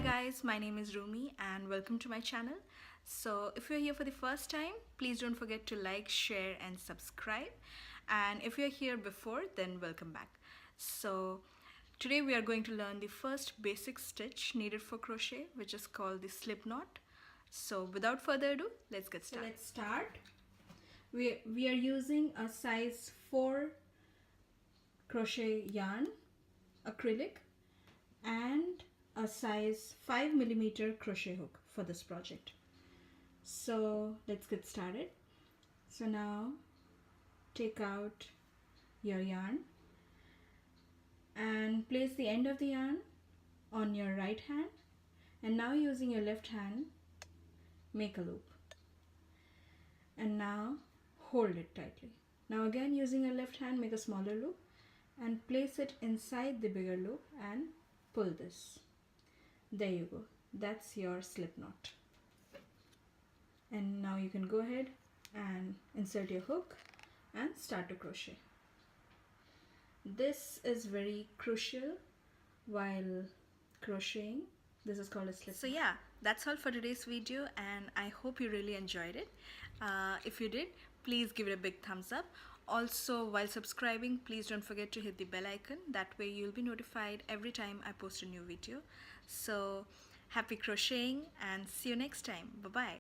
guys, my name is Rumi and welcome to my channel. So if you're here for the first time, please don't forget to like, share and subscribe. And if you're here before, then welcome back. So today we are going to learn the first basic stitch needed for crochet, which is called the slip knot. So without further ado, let's get started. So let's start. We are using a size 4 crochet yarn, acrylic, and a size 5mm crochet hook for this project. So let's get started. So now take out your yarn and place the end of the yarn on your right hand, and now using your left hand make a loop, and now hold it tightly. Now again using your left hand make a smaller loop and place it inside the bigger loop and pull this. There you go, that's your slip knot. And now you can go ahead and insert your hook and start to crochet. This is very crucial while crocheting. This is called a slip knot. So yeah, that's all for today's video and I hope you really enjoyed it. If you did, please give it a big thumbs up. Also, while subscribing, please don't forget to hit the bell icon. That way you'll be notified every time I post a new video. So happy crocheting and see you next time. Bye bye.